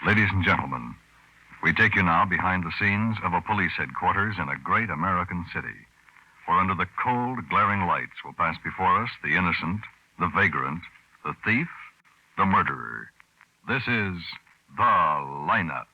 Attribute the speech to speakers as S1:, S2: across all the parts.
S1: Ladies and gentlemen, we take you now behind the scenes of a police headquarters in a great American city, where under the cold, glaring lights will pass before us the innocent, the vagrant, the thief, the murderer. This is The Lineup.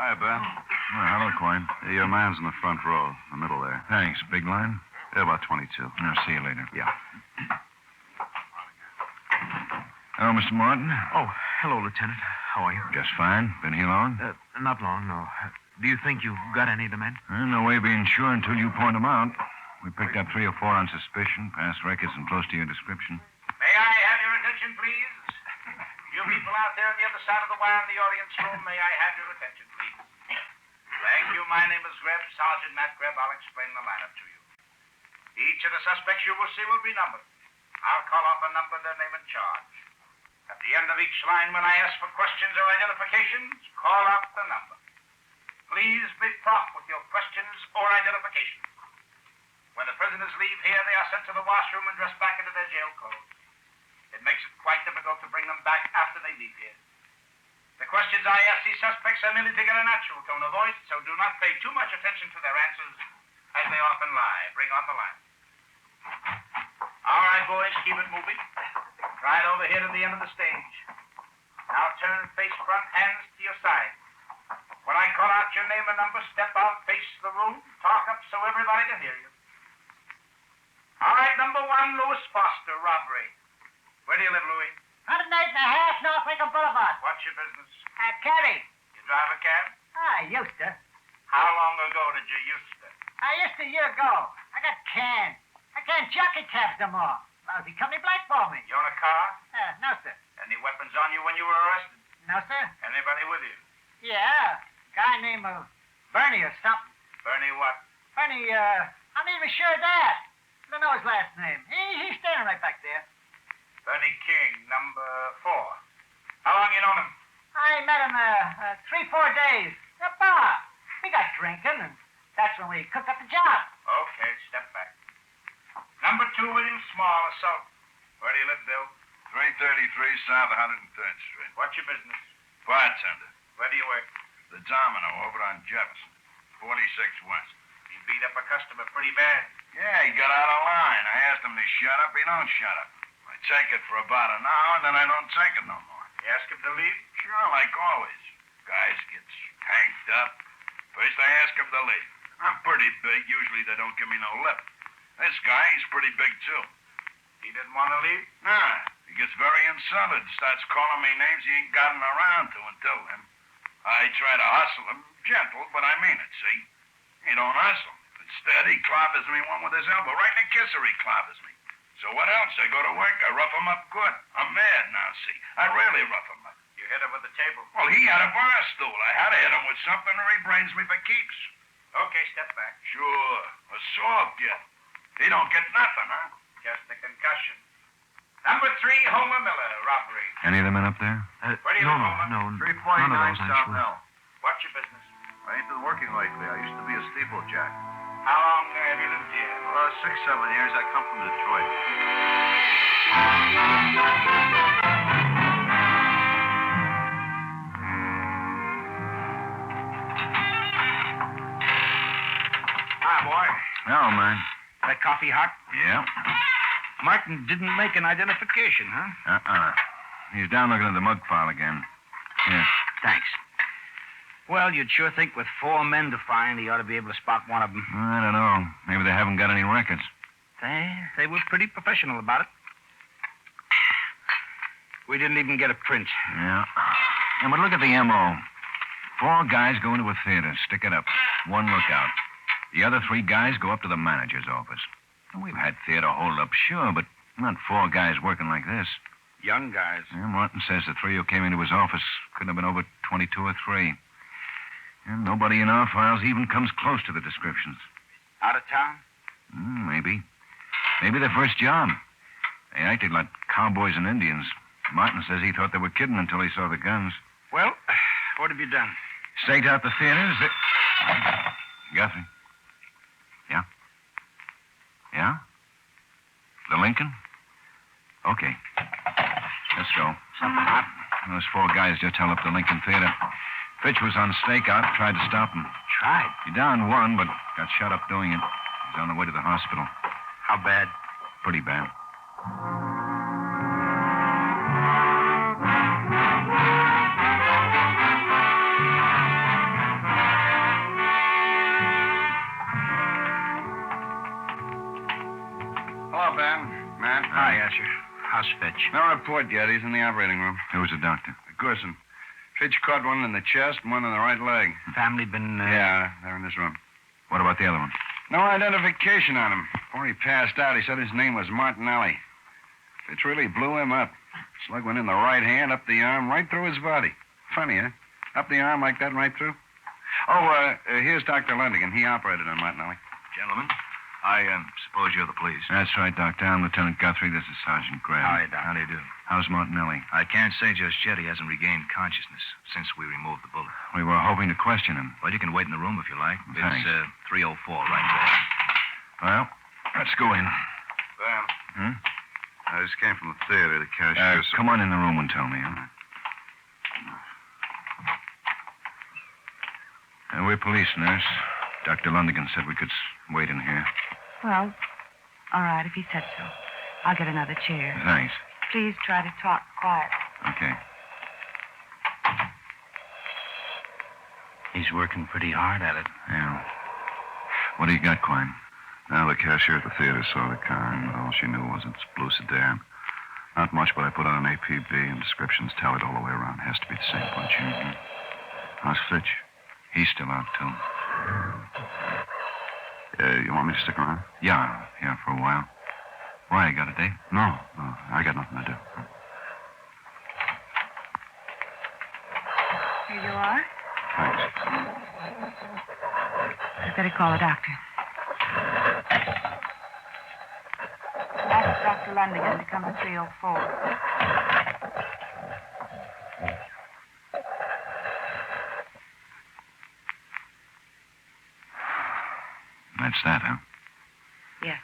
S2: Hi, Ben.
S1: Hello, Coin.
S2: Your man's in the front row, the middle there.
S1: Thanks. Big line?
S2: Yeah, about 22.
S1: I'll see you later.
S2: Yeah.
S1: Hello, Mr. Martin.
S3: Oh, hello, Lieutenant. How are you?
S1: Just fine. Been here long?
S3: Not long, no. Do you think you've got any of the men?
S1: No way of being sure until you point them out. We picked up 3 or 4 on suspicion, past records, and close to your description.
S4: May I have your attention, please? You people out there on the other side of the wire in the audience room, may I have your attention, please? Thank you. My name is Greb, Sergeant Matt Greb. I'll explain the lineup to you. Each of the suspects you will see will be numbered. I'll call off a number, their name and charge. At the end of each line, when I ask for questions or identifications, call out the number. Please be prompt with your questions or identifications. When the prisoners leave here, they are sent to the washroom and dressed back into their jail clothes. It makes it quite difficult to bring them back after they leave here. The questions I ask these suspects are merely to get a natural tone of voice, so do not pay too much attention to their answers, as they often lie. Bring on the line. All right, boys, keep it moving. Right over here to the end of the stage. Now turn face front, hands to your side. When I call out your name and number, step out, face the room, talk up so everybody can hear you. All right, number 1, Louis Foster, robbery. Where do you live, Louis?
S5: 108 and a half North Lincoln Boulevard.
S4: What's your business?
S5: Cabby.
S4: You drive a cab?
S5: I used to.
S4: How long ago did you use to?
S5: I used to a year ago. I got canned. I can't jockey cabs no more. Lousy company blackballed me.
S4: You own a car?
S5: No, sir.
S4: Any weapons on you when you were arrested?
S5: No, sir.
S4: Anybody with you?
S5: Yeah. Guy named Bernie or something.
S4: Bernie what?
S5: Bernie, I'm not even sure of that. I don't know his last name. He's standing right back there.
S4: Bernie King, number 4. How long you known him?
S5: I met him 3-4 days. In a bar. We got drinking, and that's when we cooked up the job.
S4: Okay, step back. Number 2, William Small, assault. Where do you live, Bill?
S2: 333 South 103rd Street.
S4: What's your business?
S2: Bartender.
S4: Where do you work?
S2: The Domino over on Jefferson. 46 West.
S4: He beat up a customer pretty bad.
S2: Yeah, he got out of line. I asked him to shut up. He don't shut up. I take it for about an hour, and then I don't take it no more.
S4: You ask him to leave?
S2: Sure, like always. Guys gets tanked up. First I ask him to leave. I'm pretty big. Usually they don't give me no lip. This guy, he's pretty big, too.
S4: He didn't want to leave?
S2: Nah, he gets very insulted. Starts calling me names he ain't gotten around to until then. I try to hustle him. Gentle, but I mean it, see? He don't hustle. Instead, he clobbers me one with his elbow. Right in the kisser, he clobbers me. So what else? I go to work. I rough him up good. I'm mad now, see? I really rough him up.
S4: You hit him with the table?
S2: Well, he had a bar stool. I had to hit him with something or he brains me for keeps.
S4: Okay, step back.
S2: Sure. Assault, yeah. He don't get nothing, huh?
S4: Just a concussion. Number 3, Homer Miller, robbery.
S1: Any of the men up there?
S4: Where do you live, Homer?
S3: No.
S2: 349
S3: none of those,
S2: South
S3: actually.
S2: L.
S4: What's your business?
S2: I ain't been working lately. I used to be a steeplejack.
S4: How long have you lived here?
S2: 6-7 years. I come from Detroit.
S3: Hi, boy.
S1: No, man.
S3: That coffee hot?
S1: Yeah.
S3: Martin didn't make an identification, huh?
S1: He's down looking at the mug file again. Here.
S3: Thanks. Well, you'd sure think with 4 men to find, he ought to be able to spot one of them.
S1: I don't know. Maybe they haven't got any records.
S3: They were pretty professional about it. We didn't even get a print.
S1: Yeah. But look at the M.O. 4 guys go into a theater, stick it up. 1 lookout. The other 3 guys go up to the manager's office. We've had theater hold-up, sure, but not 4 guys working like this.
S3: Young guys.
S1: Yeah, Martin says the 3 who came into his office couldn't have been over 22 or 3. And nobody in our files even comes close to the descriptions.
S3: Out of town?
S6: maybe. Maybe their first job. They acted like cowboys and Indians. Martin says he thought they were kidding until he saw the guns.
S3: Well, what have you done?
S6: Staked out the theaters. Guthrie. Yeah? Yeah? The Lincoln? Okay. Let's go.
S3: Something hot?
S6: Those 4 guys just held up the Lincoln Theater. Fitch was on stakeout, tried to stop him.
S3: Tried?
S6: He downed one, but got shot up doing it. He's on the way to the hospital.
S3: How bad?
S6: Pretty bad.
S2: Hello, Ben. Matt.
S3: Hi, Asher. How's Fitch?
S2: No report yet. He's in the operating room.
S6: Who was the doctor?
S2: Grissom. Fitch caught one in the chest and one in the right leg.
S3: Family been...
S2: Yeah, they're in this room.
S6: What about the other one?
S2: No identification on him. Before he passed out, he said his name was Martinelli. Fitch really blew him up. Slug went in the right hand, up the arm, right through his body. Funny, huh? Up the arm like that, right through. Oh, here's Dr. Lendigan. He operated on Martinelli.
S1: Gentlemen, I suppose you're the police.
S6: That's right, Doctor. I'm Lieutenant Guthrie. This is Sergeant Graham.
S3: Hi, Doc.
S1: How do you do?
S6: How's Martinelli?
S1: I can't say just yet. He hasn't regained consciousness since we removed the bullet.
S6: We were hoping to question him.
S1: Well, you can wait in the room if you like.
S6: Thanks.
S1: It's 304 right there.
S6: Well, let's go in.
S2: Ben.
S6: Hmm?
S2: I just came from the theater. The cashier...
S6: Come on in the room and tell me, huh? We're police, nurse. Dr. Lundigan said we could wait in here.
S7: Well, all right, if he said so. I'll get another chair.
S6: Thanks.
S7: Please try to talk quiet.
S6: Okay.
S3: He's working pretty hard at it.
S6: Yeah. What do you got, Quine?
S8: Now, the cashier at the theater saw the car, and all she knew was it's blue sedan. Not much, but I put on an APB, and descriptions tallied all the way around. Has to be the same bunch.
S6: Mm-hmm.
S8: How's Fitch?
S6: He's still out, too.
S8: You want me to stick around?
S6: Yeah, for a while. Why, you got a date?
S8: No, I got nothing to do.
S7: Here you are.
S8: Thanks.
S7: I'd better call a doctor. Ask Dr. Lundigan to come to 304.
S6: That's that, huh?
S7: Yes.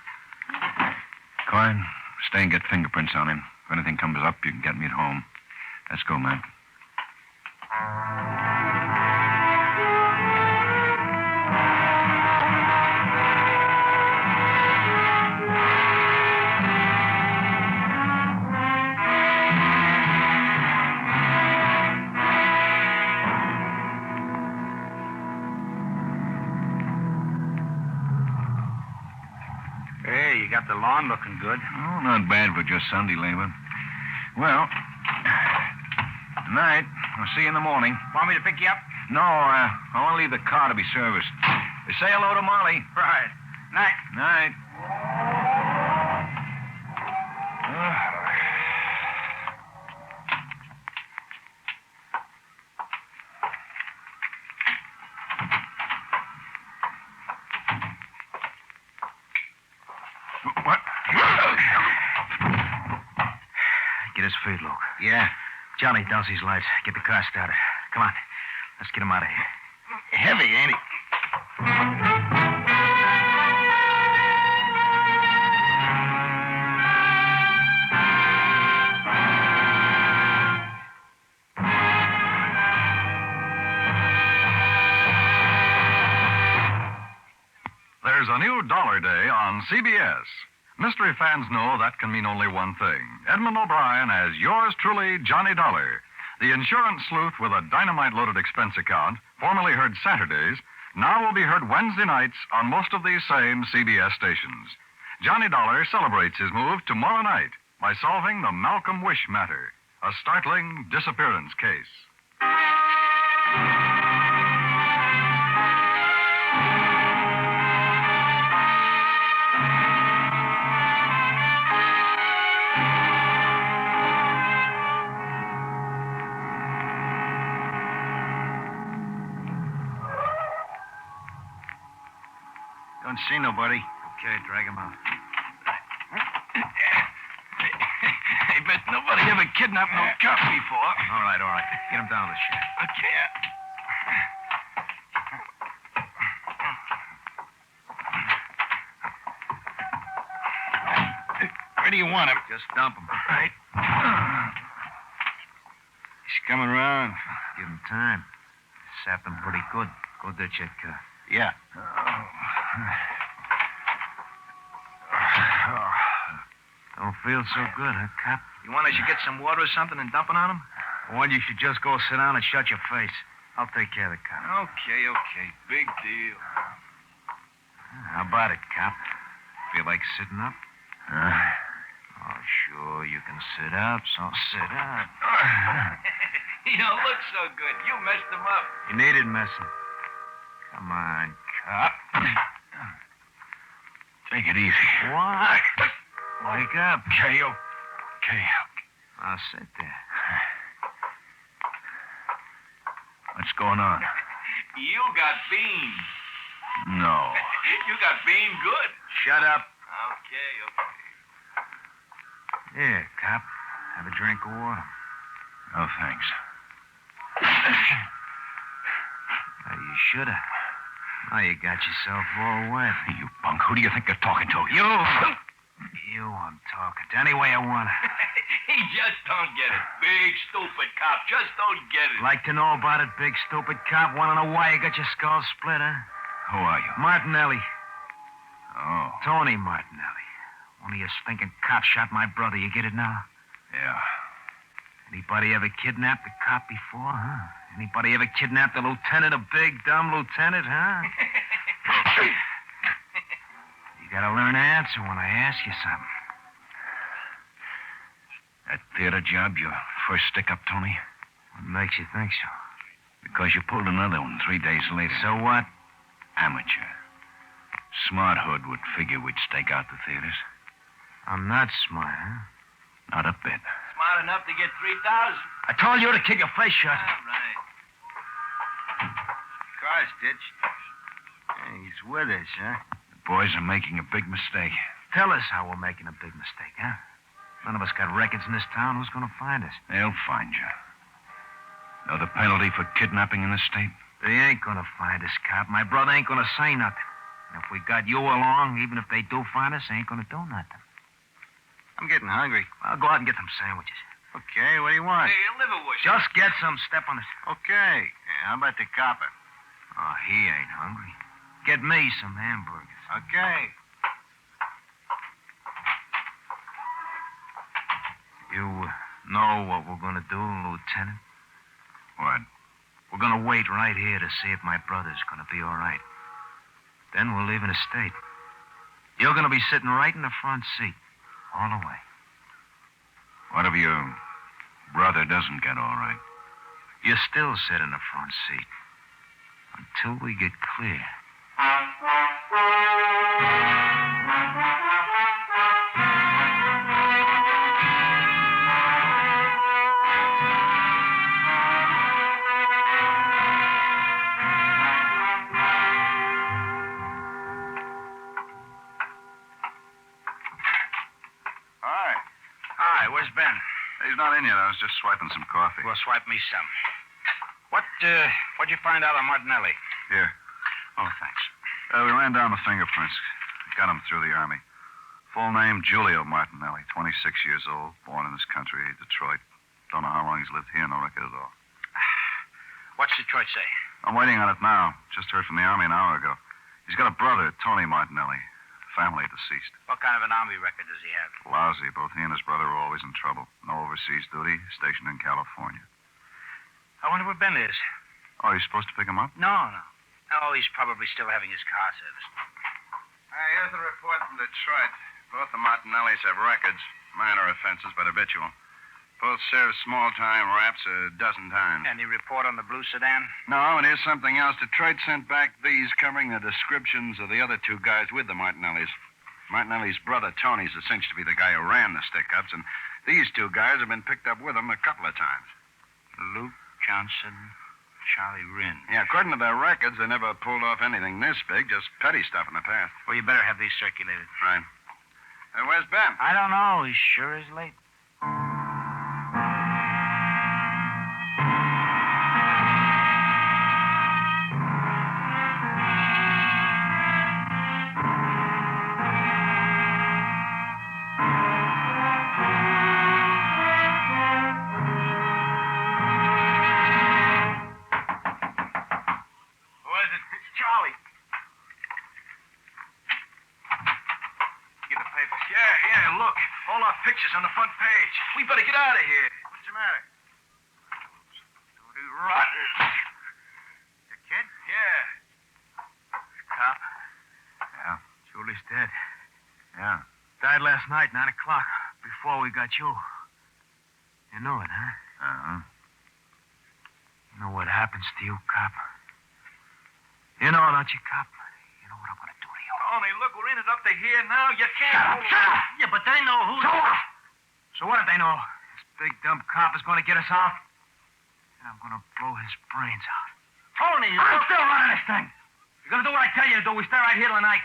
S6: Quine, stay and get fingerprints on him. If anything comes up, you can get me at home. Let's go, Matt.
S3: Hey, you got the lawn looking good.
S6: Oh, not bad for just Sunday labor. Well, night. I'll see you in the morning.
S3: Want me to pick you up?
S6: No, I want to leave the car to be serviced. Say hello to Molly.
S3: Right. Night.
S6: Night. What?
S3: Get his feet, Luke.
S6: Yeah.
S3: Johnny, douse these lights. Get the car started. Come on. Let's get him out of here.
S6: Heavy, ain't he?
S1: There's a new Dollar Day on CBS. Mystery fans know that can mean only one thing. Edmund O'Brien as yours truly, Johnny Dollar. The insurance sleuth with a dynamite-loaded expense account, formerly heard Saturdays, now will be heard Wednesday nights on most of these same CBS stations. Johnny Dollar celebrates his move tomorrow night by solving the Malcolm Wish matter, a startling disappearance case.
S3: Don't see nobody.
S6: Okay, drag him out. Hey, bet nobody ever kidnapped no cop before. All right. Get him down to the shed. Okay. Where do you want him? Just dump him. All right. He's coming around. Give him time. Sapped him pretty good. Go ditch it, car. Yeah. Don't feel so good, huh, cop? You want us to get some water or something and dump it on him? Or you should just go sit down and shut your face. I'll take care of the cop. Okay. Big deal. How about it, cop? Feel like sitting up? Oh, sure, you can sit up, so sit up.
S9: He don't look so good. You messed him up.
S6: You needed messing. Come on, cop. Take it easy. What? Wake up.
S9: Okay.
S6: I'll sit there. What's going on?
S9: You got beans.
S6: No.
S9: You got bean good.
S6: Shut up.
S9: Okay.
S6: Here, cop. Have a drink of water.
S8: No, thanks.
S6: You should have. Now you got yourself all wet.
S8: You punk. Who do you think you're talking to?
S6: You I'm talking to. Any way I want to.
S9: He just don't get it. Big, stupid cop. Just don't get it.
S6: Like to know about it, big stupid cop? Want to know why you got your skull split, huh?
S8: Who are you?
S6: Martinelli.
S8: Oh,
S6: Tony Martinelli. One of your stinking cops shot my brother. You get it now?
S8: yeah.
S6: Anybody ever kidnapped a cop before, huh? Anybody ever kidnapped a lieutenant, a big, dumb lieutenant, huh? You gotta learn to answer when I ask you something.
S8: That theater job, your first stick-up, Tony?
S6: What makes you think so?
S8: Because you pulled another one 3 days later.
S6: So what?
S8: Amateur. Smart hood would figure we'd stake out the theaters.
S6: I'm not smart, huh?
S8: Not a bit.
S9: Smart enough to get 3,000.
S6: I told you to keep your face shut.
S9: All right.
S3: Car's ditched. Hey, he's with us, huh?
S8: The boys are making a big mistake.
S6: Tell us how we're making a big mistake, huh? None of us got records in this town. Who's going to find us?
S8: They'll find you. Know the penalty for kidnapping in this state?
S6: They ain't going to find us, cop. My brother ain't going to say nothing. And if we got you along, even if they do find us, they ain't going to do nothing.
S3: I'm getting hungry.
S6: I'll go out and get some sandwiches.
S3: Okay, what do you want?
S9: Hey, liverwurst.
S6: Just get some. Step on this.
S3: Okay. How about the copper?
S6: Oh, he ain't hungry. Get me some hamburgers.
S3: Okay.
S6: You know what we're going to do, Lieutenant?
S8: What?
S6: We're going to wait right here to see if my brother's going to be all right. Then we're leaving the state. You're going to be sitting right in the front seat. All the way.
S8: What if your brother doesn't get all right?
S6: You still sit in the front seat. Until we get clear.
S3: Hi, where's Ben?
S8: He's not in yet. I was just swiping some coffee.
S3: Well, swipe me some. What'd you find out on Martinelli?
S8: Here.
S3: Oh, thanks.
S8: We ran down the fingerprints. Got him through the Army. Full name, Giulio Martinelli, 26 years old, born in this country, Detroit. Don't know how long he's lived here, no record at all.
S3: What's Detroit say?
S8: I'm waiting on it now. Just heard from the Army an hour ago. He's got a brother, Tony Martinelli. Family deceased.
S3: What kind of an Army record does he have?
S8: Lousy. Both he and his brother were always in trouble. No overseas duty, stationed in California.
S3: I wonder where Ben is.
S8: Oh, you supposed to pick him up?
S3: No. Oh, he's probably still having his car serviced.
S2: Here's the report from Detroit. Both the Martinellis have records. Minor offenses, but habitual. Both served small-time raps a dozen times.
S3: Any report on the blue sedan?
S2: No, and here's something else. Detroit sent back these covering the descriptions of the other two guys with the Martinellis. Martinelli's brother, Tony's a cinch to be the guy who ran the stick-ups, and these two guys have been picked up with him a couple of times.
S3: Luke Johnson, Charlie Rinn.
S8: Yeah, according to their records, they never pulled off anything this big, just petty stuff in the past.
S3: Well, you better have these circulated.
S8: Right. Where's Ben?
S3: I don't know. He sure is late.
S6: Pictures on the front page. We better get out of here. What's the matter? Rotten.
S3: The kid?
S6: Yeah.
S3: Cop?
S8: Yeah.
S3: Julie's dead.
S8: Yeah.
S3: Died last night, 9 o'clock, before we got you. You know it, huh?
S8: Uh-huh.
S3: You know what happens to you, cop? You know, don't you, cop? You know what I'm going to do to you.
S6: Tony, look, we're in it up to here now. You can't...
S3: Shut up! Yeah, but they know who... So what? So what if they know? This big dumb cop is going to get us out. And I'm going to blow his brains out. Tony, I'm still running this thing. You're going to do what I tell you to do. We stay right here till the night.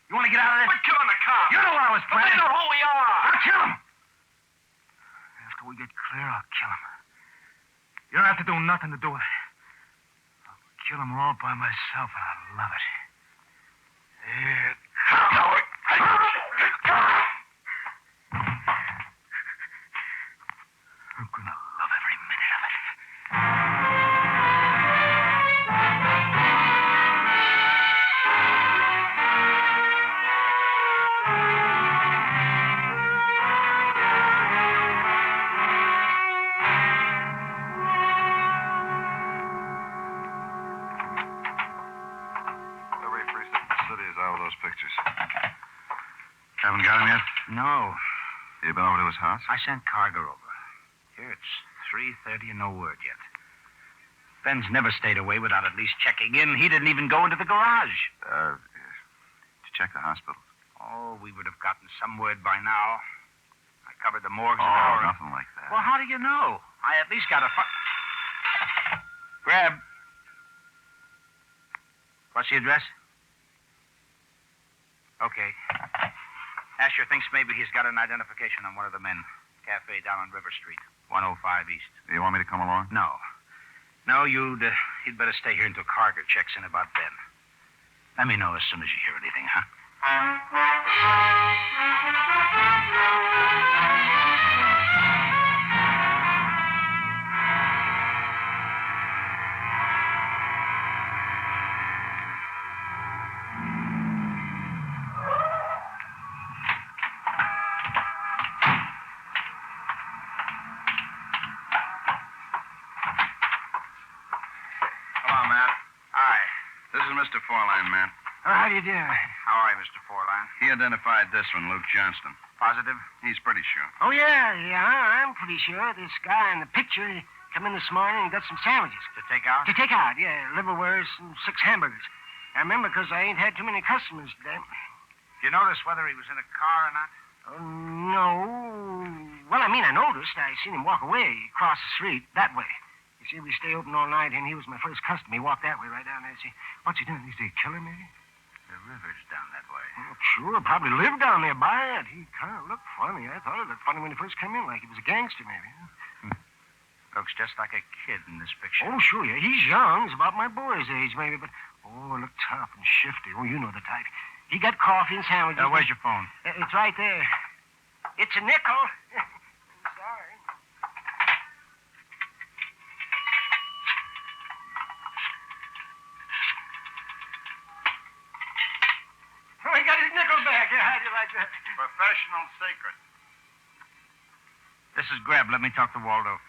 S3: You want to get out of this?
S6: We're killing the cop.
S3: You know what I was
S6: But
S3: planning.
S6: they know who we are.
S3: I'll kill him. After we get clear, I'll kill him. You don't have to do nothing to do with it. I'll kill him all by myself, and I'll love it. Here I'm gonna love every minute of it.
S8: Every precinct in the city is out with those pictures. Haven't got him yet?
S3: No.
S8: You been over to his house?
S3: I sent Carger over. Here it's 3:30 and no word yet. Ben's never stayed away without at least checking in. He didn't even go into the garage.
S8: Did you check the hospital?
S3: Oh, we would have gotten some word by now. I covered the morgues.
S8: Oh, nothing like that.
S3: Well, how do you know? I at least got a... Grab. What's the address? Okay. Asher thinks maybe he's got an identification on one of the men. Cafe down on River Street, 105 East.
S8: You want me to come along?
S3: No. No, you'd better stay here until Carger checks in about Ben. Let me know as soon as you hear anything, huh?
S8: Hello, Matt.
S3: Hi.
S8: This is Mr. Foreline, Matt.
S3: How do you do? How are you, Mr. Foreline?
S8: He identified this one, Luke Johnston.
S3: Positive?
S8: He's pretty sure.
S5: Oh, yeah, I'm pretty sure. This guy in the picture come in this morning and got some sandwiches.
S3: To take out?
S5: To take out, yeah. Liverwurst and 6 hamburgers. I remember because I ain't had too many customers today.
S3: Did you notice whether he was in a car or not?
S5: Oh, no. Well, I noticed. I seen him walk away across the street that way. You see, we stay open all night, and he was my first customer. He walked that way right down there. See, what's he doing? Is he a killer, maybe?
S3: The river's down that way.
S5: Oh, sure, probably lived down there by it. He kind of looked funny. I thought he looked funny when he first came in, like he was a gangster, maybe.
S3: Looks just like a kid in this picture.
S5: Oh, sure, yeah. He's young. He's about my boy's age, maybe, but, oh, look tough and shifty. Oh, you know the type. He got coffee and sandwiches.
S3: Where's your phone?
S5: It's right there. It's a nickel. Sorry. Oh, he got his nickel back. Yeah, how'd you like that?
S8: Professional secret.
S3: This is Greb. Let me talk to Waldo.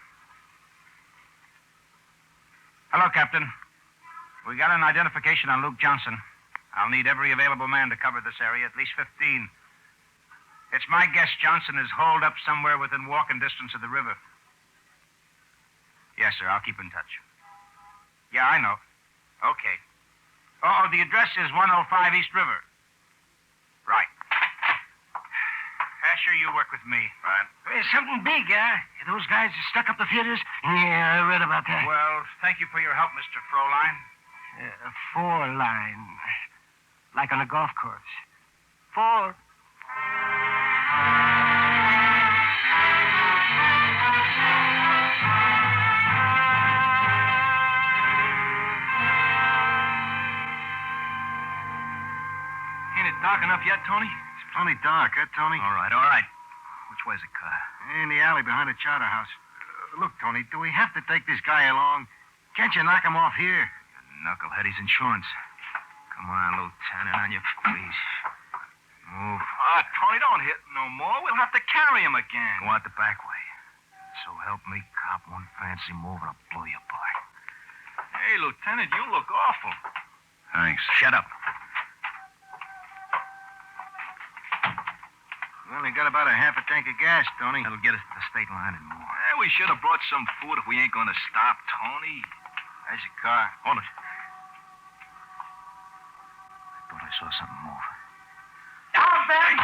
S3: Hello, Captain. We got an identification on Luke Johnson. I'll need every available man to cover this area, at least 15. It's my guess Johnson is holed up somewhere within walking distance of the river. Yes, sir. I'll keep in touch. Yeah, I know. Okay. Oh, the address is 105 East River. Right. Asher, you work with me?
S2: Right.
S5: It's something big, huh? Those guys that stuck up the theaters? Yeah, I read about that.
S3: Well, thank you for your help, Mr. Froline.
S5: 4-line. Like on a golf course. 4.
S6: Ain't it dark enough yet, Tony?
S3: It's plenty dark, Tony?
S6: All right. Which way's the car?
S3: In the alley behind the charter house. Look, Tony, do we have to take this guy along? Can't you knock him off here?
S6: Knucklehead, he's insurance. Come on, Lieutenant, on your feet. Move. Tony, don't hit him no more. We'll have to carry him again. Go out the back way. So help me, cop, one fancy move and I'll blow you apart. Hey, Lieutenant, you look awful.
S8: Thanks.
S6: Shut up.
S3: We only got about a half a tank of gas, Tony.
S6: That'll get us to the state line and more. We should have brought some food if we ain't going to stop, Tony.
S3: There's your car.
S6: Hold it. I thought I saw something move.
S4: Down, Ben!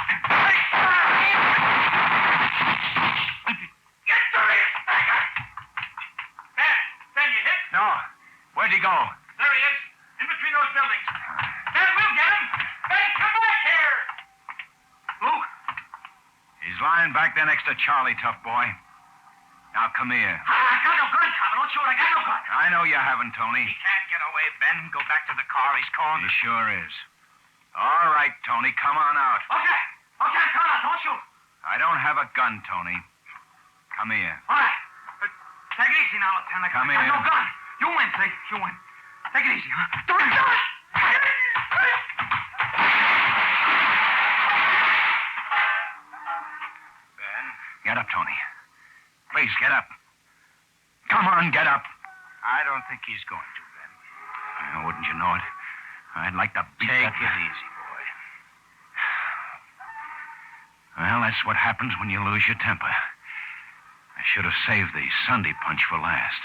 S4: Get to his beggar! Ben, you hit?
S6: No. Where'd he go?
S4: There he is, in between those buildings. Ben, we'll get him! Ben, come back here!
S6: Luke?
S8: He's lying back there next to Charlie, tough boy. Now, come here.
S4: I got no gun, Tom. Don't shoot. I got no gun.
S8: I know you haven't, Tony.
S4: He can't get away, Ben. Go back to the car. He's calling.
S8: He sure is. All right, Tony, come on out.
S4: Okay, come on. Don't shoot.
S8: I don't have a gun, Tony. Come here.
S4: All right. Take it easy now, Lieutenant.
S8: Come
S4: I
S8: here.
S4: got no gun. You win, see? You win. Take it easy, huh? Do it.
S8: Ben? Get up, Tony. Please, get up. Come on, get up.
S3: I don't think he's going to, Ben.
S8: Wouldn't you know it? I'd like to beat
S3: Take
S8: that
S3: it
S8: man.
S3: easy, boy.
S8: Well, that's what happens when you lose your temper. I should have saved the Sunday punch for last.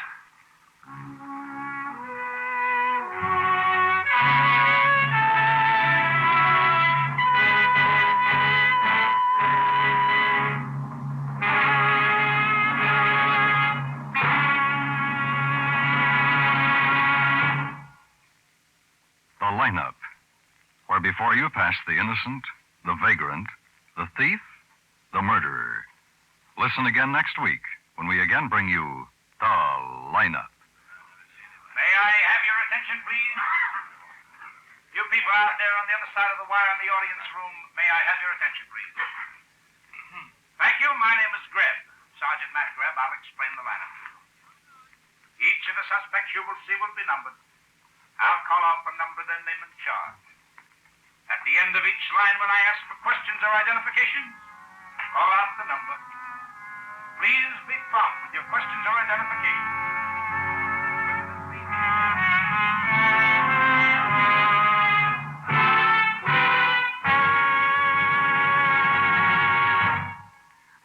S1: The lineup, where before you pass the innocent, the vagrant, the thief, the murderer. Listen again next week when we again bring you the lineup.
S4: May I have your attention, please? You people out there on the other side of the wire in the audience room, may I have your attention, please? Thank you. My name is Greb. Sergeant Matt Greb. I'll explain the lineup. Each of the suspects you will see will be numbered. I'll call out the number, their name and charge. At the end of each line, when I ask for questions or identification, call out the number. Please be prompt with your questions or identification.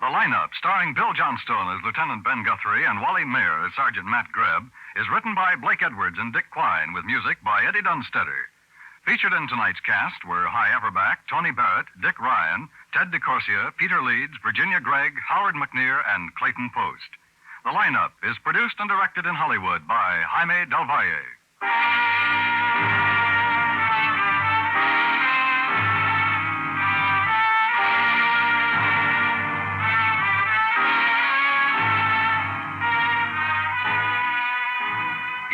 S1: The lineup, starring Bill Johnstone as Lieutenant Ben Guthrie and Wally Mayer as Sergeant Matt Greb, is written by Blake Edwards and Dick Quine with music by Eddie Dunstetter. Featured in tonight's cast were Hy Everback, Tony Barrett, Dick Ryan, Ted DeCorsia, Peter Leeds, Virginia Gregg, Howard McNear, and Clayton Post. The lineup is produced and directed in Hollywood by Jaime Del Valle.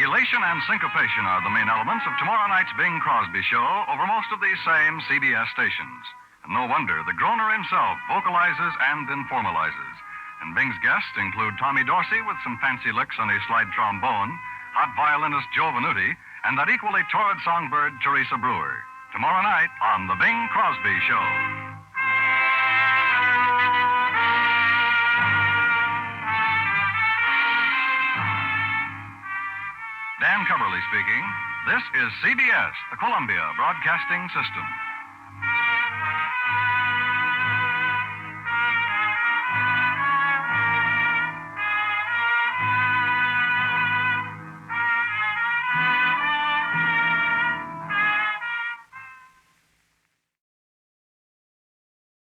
S1: Elation and syncopation are the main elements of tomorrow night's Bing Crosby show over most of these same CBS stations. And no wonder the groaner himself vocalizes and informalizes. And Bing's guests include Tommy Dorsey with some fancy licks on his slide trombone, hot violinist Joe Venuti, and that equally torrid songbird Teresa Brewer. Tomorrow night on the Bing Crosby Show. Dan Coverly speaking. This is CBS, the Columbia Broadcasting System.